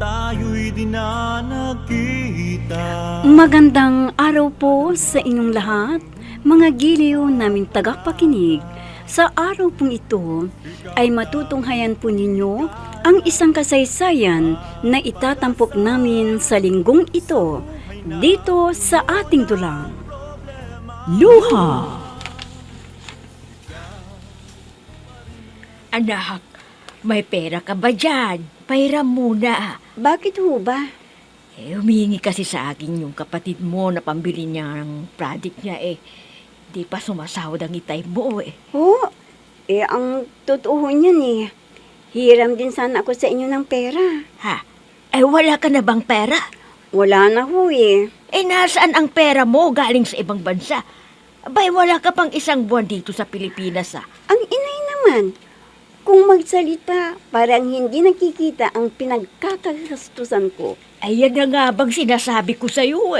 tayo'y di na nakita. Magandang araw po sa inyong lahat, mga giliw naming tagapakinig. Sa araw pong ito ay matutunghayan po ninyo ang isang kasaysayan na itatampok namin sa linggong ito dito sa ating dulang. Luha! Anak, may pera ka ba dyan? Pairam muna. Bakit ho ba? Humingi kasi sa akin yung kapatid mo na pambili niya ng product niya Di pa sumasahod ang itay mo Ho, ang totoo niyan hiram din sana ako sa inyo ng pera. Ha? Wala ka na bang pera? Wala na ho Nasaan ang pera mo galing sa ibang bansa? Abay, wala ka pang isang buwan dito sa Pilipinas Ang inay naman, kung magsalita, parang hindi nakikita ang pinagkakagastusan ko. Ayan na nga bang sinasabi ko sa'yo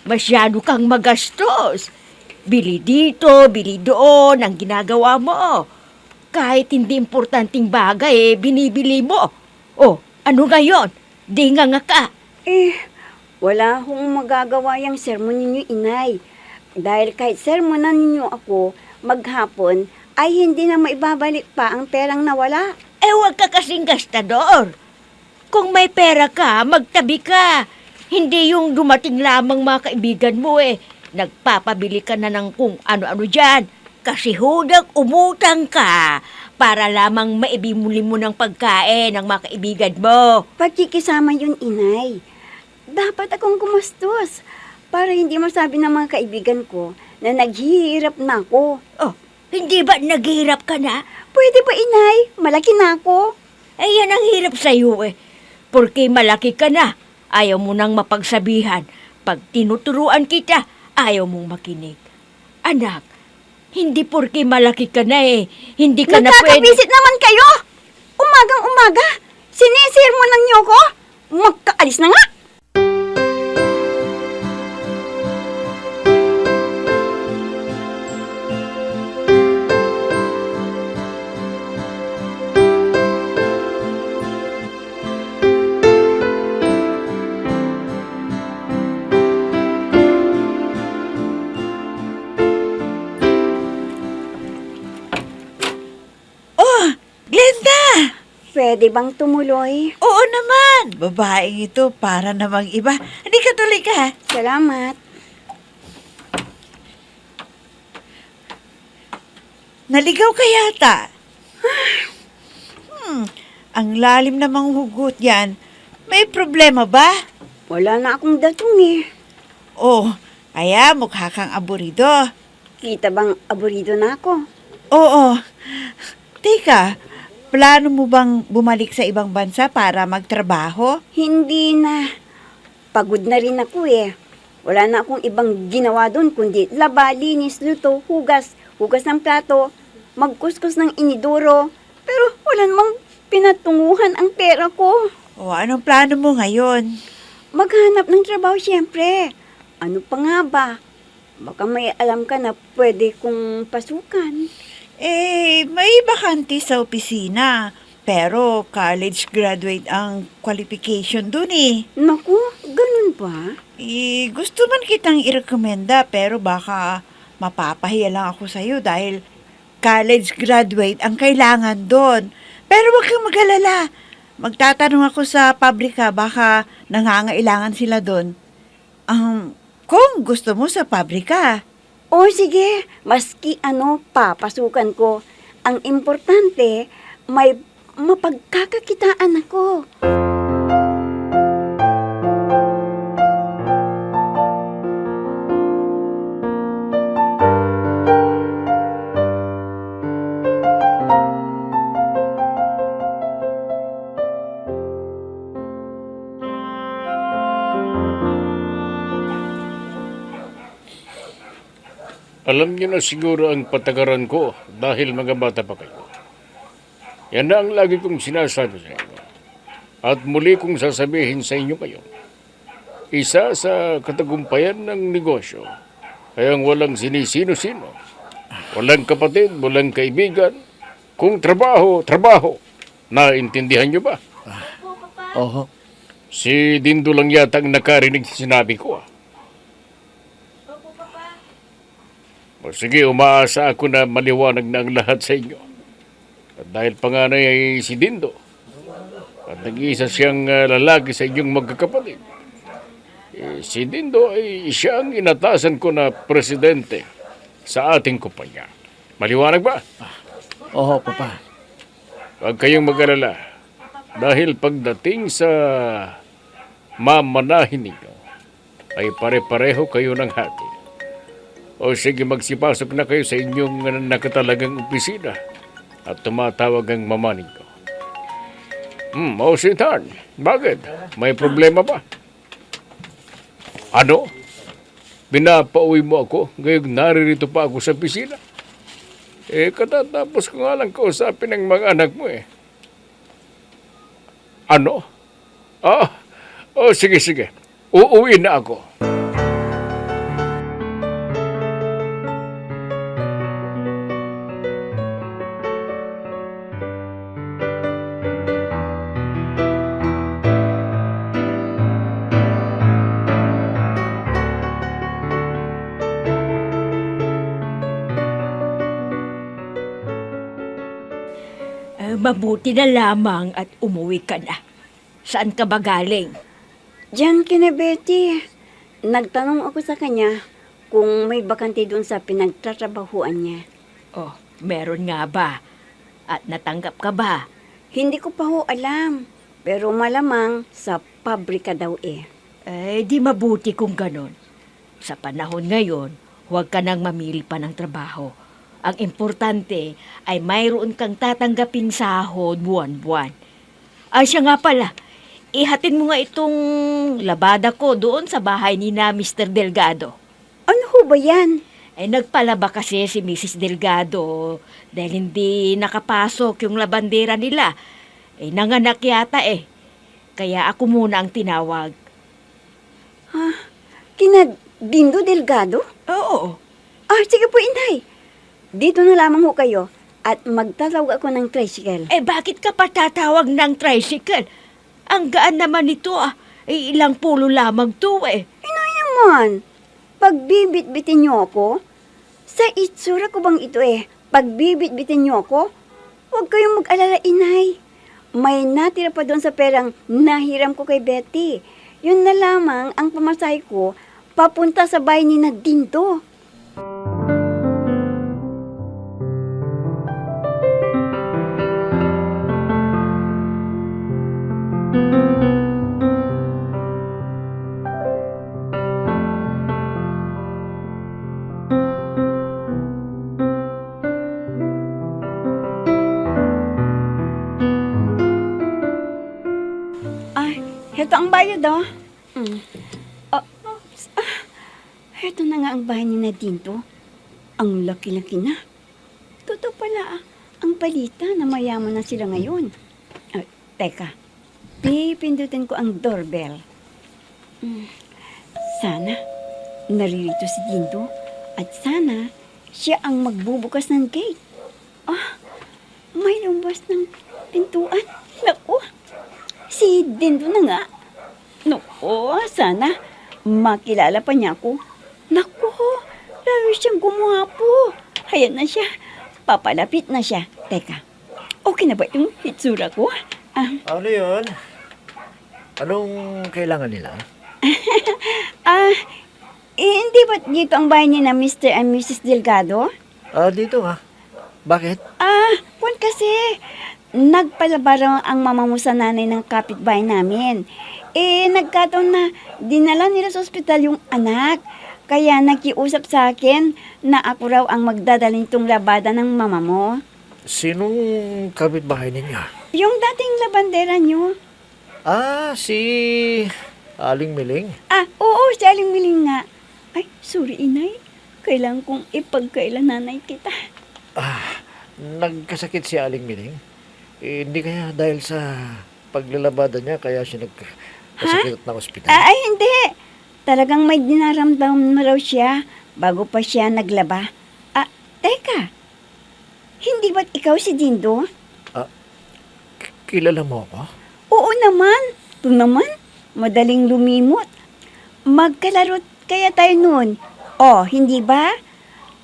Masyado kang magastos. Bili dito, bili doon ang ginagawa mo. Kahit hindi importanteng bagay, binibili mo. Ano ngayon? Di nga ka. Wala akong magagawa yung sermon ninyo, inay. Dahil kahit sermonan ninyo ako, maghapon, ay hindi na maibabalik pa ang perang nawala. Huwag ka kasing gastador. Kung may pera ka, magtabi ka. Hindi yung dumating lamang mga kaibigan mo Nagpapabili ka na ng kung ano-ano dyan. Kasi hudak umutang ka para lamang maibimuli mo ng pagkain ng mga kaibigan mo. Pagkikisama yun, inay. Dapat akong gumastos para hindi masabi ng mga kaibigan ko na naghihirap na ako. Hindi ba naghihirap ka na? Pwede ba, inay? Malaki na ako. Yan ang hirap sa'yo Porque malaki ka na. Ayaw mo nang mapagsabihan. Pag tinuturuan kita, ayaw mong makinig. Anak, hindi porke malaki ka na hindi ka na pwede... Nagkakabisit naman kayo! Umagang-umaga! Sinisir mo lang niyo ko! Magkaalis na nga! Glenda! Pwede bang tumuloy? Oo naman! Babaeng ito para namang iba. Hindi ka tuloy ka. Salamat. Naligaw ka yata. Ang lalim namang hugot yan. May problema ba? Wala na akong datong Kaya mukha kang aburido. Kita bang aburido na ako? Oo. Teka, plano mo bang bumalik sa ibang bansa para magtrabaho? Hindi na. Pagod na rin ako Wala na akong ibang ginawa doon kundi laba, linis, luto, hugas ng plato, magkuskus ng inidoro. Pero wala namang pinatunguhan ang pera ko. Anong plano mo ngayon? Maghanap ng trabaho siyempre. Ano pa nga ba? Baka may alam ka na pwede kong pasukan. May bakante sa opisina. Pero college graduate ang qualification dun Naku, ganun ba? Gusto man kitang irekomenda pero baka mapapahiya lang ako sa'yo dahil college graduate ang kailangan doon. Pero wag kang mag-alala. Magtatanong ako sa pabrika, baka nangangailangan sila doon. Kung gusto mo sa pabrika. Sige, maski papasukan ko. Ang importante, may mapagkakakitaan ako. Alam niyo na siguro ang patakaran ko dahil mga bata pa kayo. Yan na ang lagi kong sinasabi sa inyo. At muli kong sasabihin sa inyo kayo. Isa sa katagumpayan ng negosyo ay ang walang sinisino-sino. Walang kapatid, walang kaibigan. Kung trabaho, trabaho. Naintindihan niyo ba? Oo. Si Dindo lang yata ang nakarinig sa sinabi ko. O sige, umaasa ako na maliwanag na ang lahat sa inyo. At dahil panganay ay si Dindo, at nag-iisa siyang lalaki sa inyong magkakapatid, si Dindo ay siya ang inatasan ko na presidente sa ating kumpanya. Maliwanag ba? Oo, Papa. Huwag kayong mag-alala. Dahil pagdating sa mamanahin ninyo, ay pare-pareho kayo ng hati. O sige, magsipasok na kayo sa inyong nakatalagang opisina at tumatawag ang mama ninyo. O si Tan, bakit? May problema ba? Ano? Pinapauwi mo ako, ngayong naririto pa ako sa opisina? Katatapos ko nga lang kausapin ng mga anak mo eh. Ano? Sige, sige. Uuwi na ako. Mabuti na lamang at umuwi ka na. Saan ka ba galing? Diyan kina Betty. Nagtanong ako sa kanya kung may bakante doon sa pinagtatrabahuan niya. Oh, meron nga ba? At natanggap ka ba? Hindi ko pa ho alam, pero malamang sa pabrika daw eh. Di mabuti kung ganon. Sa panahon ngayon, huwag ka nang mamili pa ng trabaho. Ang importante ay mayroon kang tatanggaping sahod buwan-buwan. Siya nga pala, ihatid mo nga itong labada ko doon sa bahay ni na Mr. Delgado. Ano ho ba yan? Nagpalaba kasi si Mrs. Delgado dahil hindi nakapasok yung labandera nila. Nanganak yata eh. Kaya ako muna ang tinawag. Kina Dindo Delgado? Oo. Sige po, inay. Dito na lamang ho kayo at magtatawag ako ng tricycle. Bakit ka pa tatawag ng tricycle? Ang gaan naman nito ilang pulo lamang to eh. Inay naman, pagbibit-bitin niyo ako? Sa itsura ko bang ito eh, pagbibit-bitin niyo ako? Huwag kayong mag-alala, inay. May natira pa doon sa perang nahiram ko kay Betty. Yun na lamang ang pamasahe ko papunta sa bahay ni Nagdinto. Heto ang bayad, oh. Heto na nga ang bahay ni Nadinto. Ang laki-laki na. Totoo pala, ang balita na mayaman na sila ngayon. Teka, pipindutin ko ang doorbell. Sana, naririto si Dinto at sana siya ang magbubukas ng gate. May lumbas ng pintuan. Naku, si Dindo na nga. Naku, sana makilala pa niya ako. Naku, lalo siyang gumuhapo. Hayan na siya. Papalapit na siya. Teka, okay na ba yung hitsura ko? Ano yun? Anong kailangan nila? Hindi ba dito ang bahay niya na Mr. and Mrs. Delgado? Dito nga. Bakit? Kung kasi nagpalabara ang mama mo sa nanay ng kapitbahay namin. Nagkataon na dinala nila sa ospital yung anak. Kaya nakiusap sa akin na ako raw ang magdadaling tong labada ng mama mo. Sinong kapitbahay ninyo? Yung dating labandera niyo. Si Aling Miling. Oo, si Aling Miling nga. Ay, sorry inay. Kailangan kong ipagkailan nanay kita. Nagkasakit si Aling Miling. Hindi kaya dahil sa paglalabada niya kaya siya nagkasakit ng ospital? Ay, hindi. Talagang may dinaramdam na raw siya bago pa siya naglaba. Teka. Hindi ba't ikaw si Dindo? Kilala mo ako? Oo naman. Ito naman. madaling lumimot. Magkalaro kaya tayo nun. Oh, hindi ba?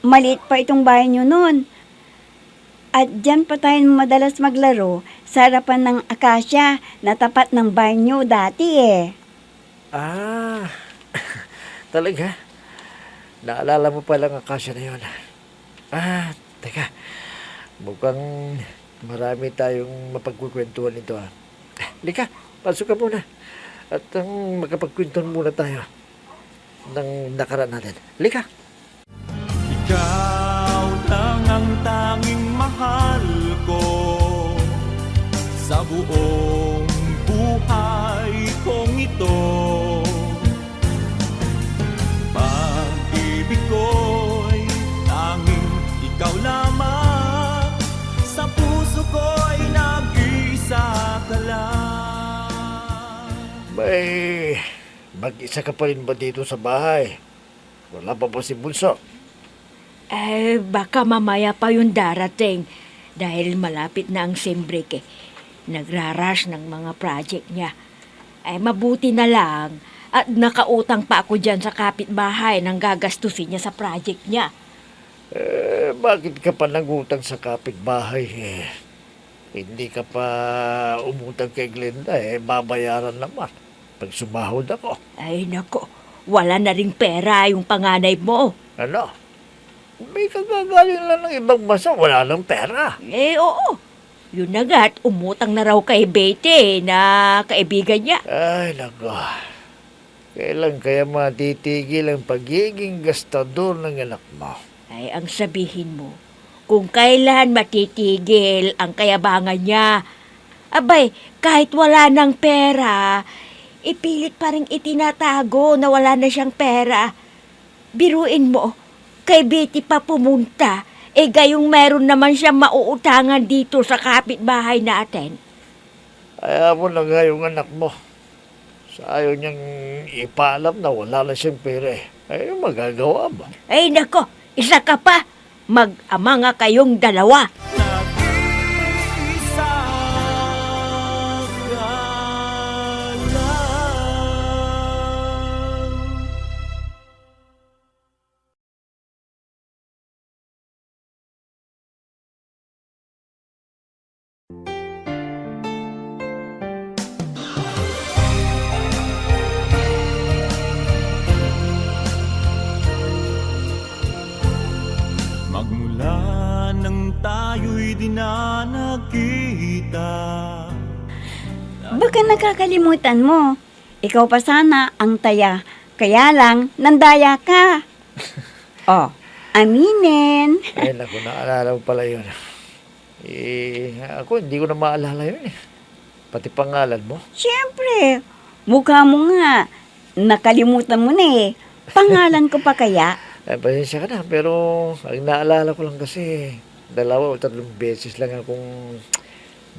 Maliit pa itong bahay nyo nun. At dyan pa tayo madalas maglaro sa harapan ng akasya na tapat ng bahay nyo dati eh. Ah, talaga? Naalala mo palang akasya na yun. Ah, teka. Mukhang marami tayong mapagkukwentuhan nito. Lika, pasok ka muna. At magkapagkwentuhan muna tayo ng nakaraan natin. Lika. Ikaw lang ang tanging mahal ko sa buong buhay kong ito. Pag-ibig ko'y tanging ikaw lamang, sa puso ko'y nag-iisa ka lang. May mag-isa ka pa rin ba dito sa bahay? Wala pa ba si Bunso? Baka mamaya pa yung darating dahil malapit na ang sem break eh. Nagrarush ng mga project niya. Mabuti na lang at nakautang pa ako dyan sa kapitbahay nang gagastusin niya sa project niya. Bakit ka pa nangutang sa kapitbahay eh? Hindi ka pa umutang kay Glenda babayaran naman pag sumahod ako. Ay nako, wala na ring pera yung panganay mo. Ano? May kagagaling lang ng ibang bansa, wala lang pera. Oo. Yun na nga at umutang na raw kay Betty na kaibigan niya. Ay, nako. Kailan kaya matitigil ang pagiging gastador ng anak mo? Ay, ang sabihin mo, kung kailan matitigil ang kayabangan niya. Abay, kahit wala ng pera, ipilit pa rin itinatago na wala na siyang pera. Biruin mo, kay Betty pa pumunta, gayong meron naman siya mauutangan dito sa kapitbahay natin. Ayaw mo na nga yung anak mo. Sa ayaw niyang ipaalam na wala na siyang pera ay magagawa ba? Ay nako, isa ka pa. Mag-ama nga kayong dalawa. Nag-iisa ka lang. Magmula nang tayo'y di na nagkita. Baka nakakalimutan mo. Ikaw pa sana ang taya. Kaya lang, nandaya ka. Oh, aminin. Ay, naku, naalala mo pala yun. Ako hindi ko na maalala yun eh. Pati pangalan mo. Siyempre, mukha mo nga. Nakalimutan mo na eh. Pangalan ko pa kaya? Pasensya ka na, pero ang naalala ko lang kasi 2 o 3 beses lang akong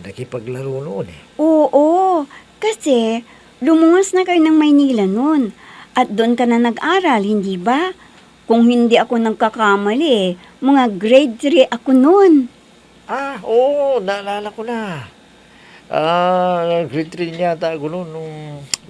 nakipaglaro noon eh. Oo, kasi lumungas na kayo ng Maynila noon. At doon ka na nag-aral, hindi ba? Kung hindi ako nagkakamali, mga grade 3 ako noon. Oo, naalala ko na. Grade 3 yata ako noon nung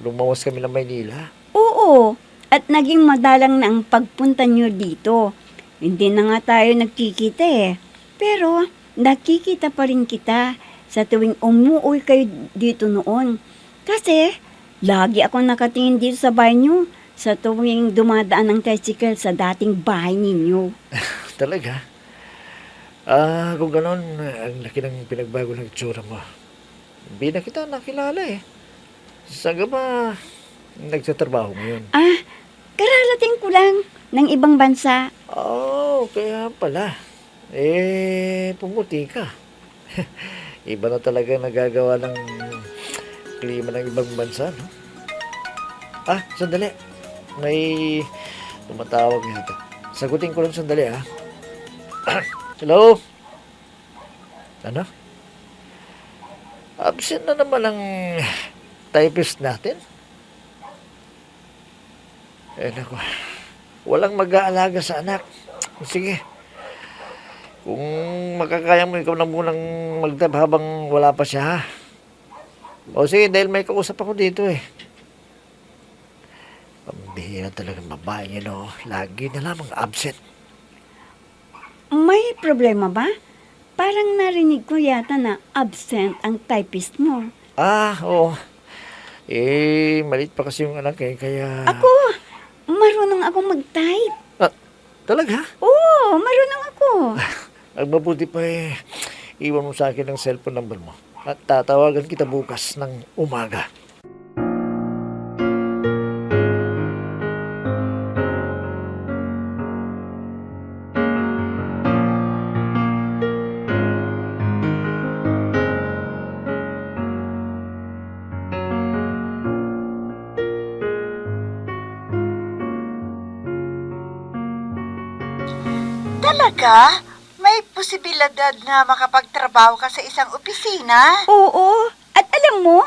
lumawas kami ng Maynila. Oo, at naging madalang na ang pagpunta niyo dito. Hindi na nga tayo nagkikita eh. Pero nakikita pa rin kita sa tuwing umuwi kayo dito noon. Kasi lagi akong nakatingin dito sa bahay niyo sa tuwing dumadaan ng tricycle sa dating bahay ninyo. Talaga? Kung ganon, ang laki ng pinagbago ng itsura mo. Hindi na kita nakilala eh. Saan ka ba nagtatrabaho ngayon? Kararating ko lang ng ibang bansa. Kaya pala. Pumuti ka. Iba na talaga nagagawa ng klima ng ibang bansa, no? Sandali. May tumatawag yata. Sagutin ko lang sandali, ha? Hello? Ano? Absent na naman ang typist natin? Naku. Walang mag-aalaga sa anak. Sige. Kung makakaya mo, ikaw na munang magdab habang wala pa siya, ha? Sige, dahil may kausap ako dito eh. Pambihira talagang babae niya, no? Lagi na lamang absent. May problema ba? Parang narinig ko yata na absent ang typist mo. Oo. Maliit pa kasi yung anak kaya... Ako, marunong akong mag-type. Talaga? Oo, marunong ako. Ang mabuti pa iwan mo sa akin ang cellphone number mo. At tatawagan kita bukas ng umaga. Talaga? May posibilidad na makapagtrabaho ka sa isang opisina? Oo, at alam mo,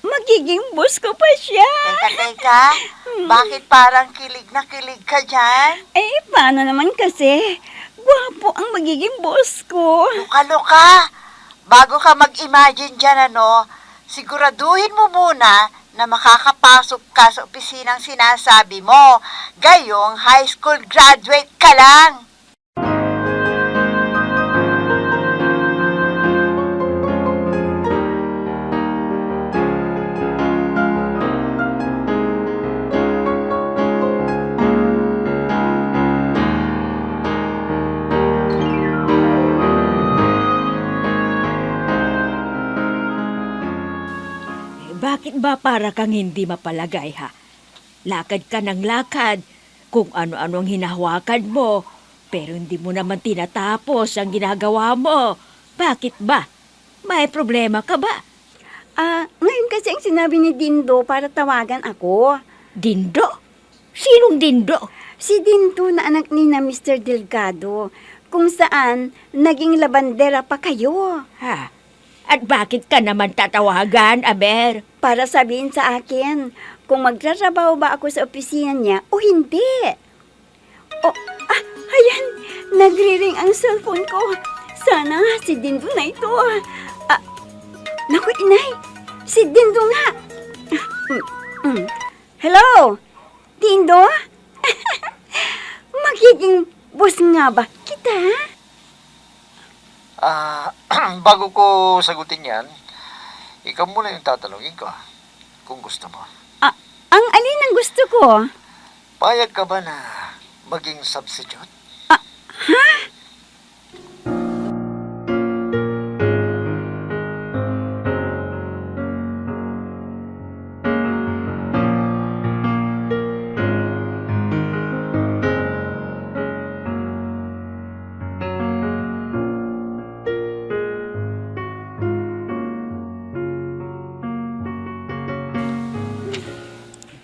magiging boss ko pa siya. Teka, bakit parang kilig na kilig ka dyan? Paano naman kasi? Gwapo ang magiging boss ko. Luka-luka! Bago ka mag-imagine dyan, siguraduhin mo muna na makakapasok ka sa opisinang sinasabi mo. Gayong high school graduate ka lang. Bakit ba para kang hindi mapalagay, ha? Lakad ka ng lakad, kung ano-ano ang hinahawakan mo, pero hindi mo naman tinatapos ang ginagawa mo. Bakit ba? May problema ka ba? Ngayon kasi ang sinabi ni Dindo para tawagan ako. Dindo? Sinong Dindo? Si Dindo na anak ni na Mr. Delgado, kung saan naging labandera pa kayo. Ha? At bakit ka naman tatawagan, Aber? Para sabihin sa akin kung magtatrabaho ba ako sa opisina niya o hindi. Ayan, nagre-ring ang cellphone ko. Sana si Dindo na ito. Naku, inay, si Dindo nga. Hello, Dindo? Magiging boss nga ba kita? Bago ko sagutin yan, ikaw muna yung tatanungin ko. Kung gusto mo. Ang alin ang gusto ko? Payag ka ba na maging substitute?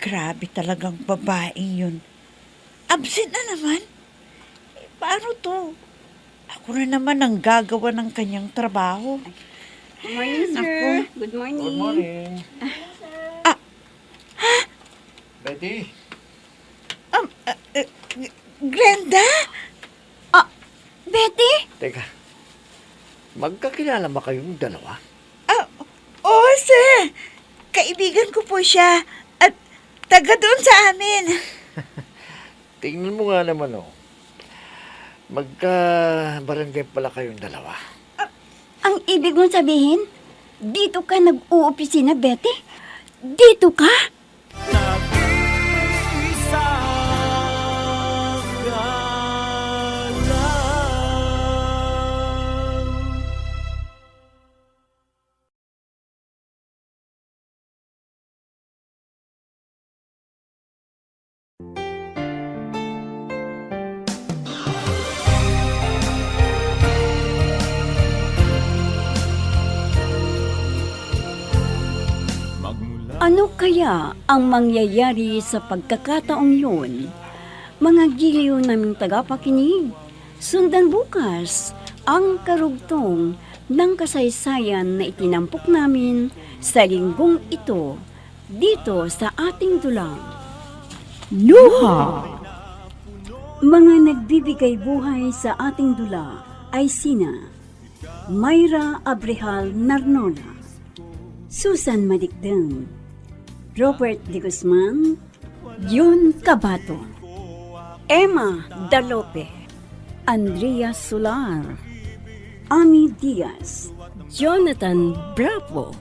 Grabe talagang babaeng yun. Absent na naman? Paano to? Ako na naman ang gagawa ng kanyang trabaho. Good morning, sir. Good morning. Good morning. Betty? Glenda? Betty? Teka, magkakilala ba kayong dalawa? Oo, sir. Kaibigan ko po siya. At taga doon sa amin. Tingnan mo nga naman, Magka-barangay pala kayong dalawa. Ang ibig mong sabihin, dito ka nag-uopisina, Betty? Dito ka? Nag-iisa ka lang. Magmula Ano kaya ang mangyayari sa pagkakataong yun? Mga giliw naming tagapakinig, sundan bukas ang karugtong ng kasaysayan na itinampok namin sa linggong ito dito sa ating dulang. Luha! Mga nagbibigay buhay sa ating dula ay sina Mayra Abrehal Narnola, Susan Madikdang, Robert de Guzman, Yun Cabato, Emma Dalope, Andrea Solar, Ami Diaz, Jonathan Bravo,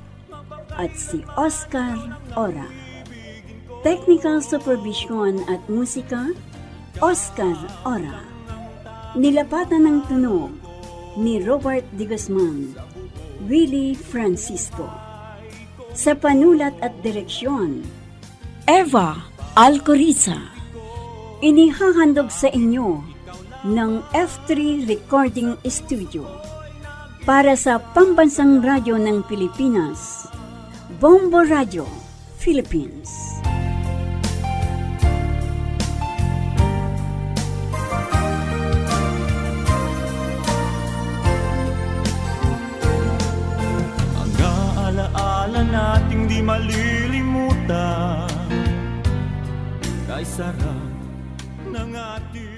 at si Oscar Ora. Technical Supervision at Musika, Oscar Ora. Nilapatan ng tunog ni Robert De Guzman, Willie Francisco. Sa panulat at direksyon, Eva Alcoriza. Inihahandog sa inyo ng F3 Recording Studio para sa Pambansang Radyo ng Pilipinas, Bombo Radio, Philippines. Ang alaala nating di malilimutan, kay sarap ng ating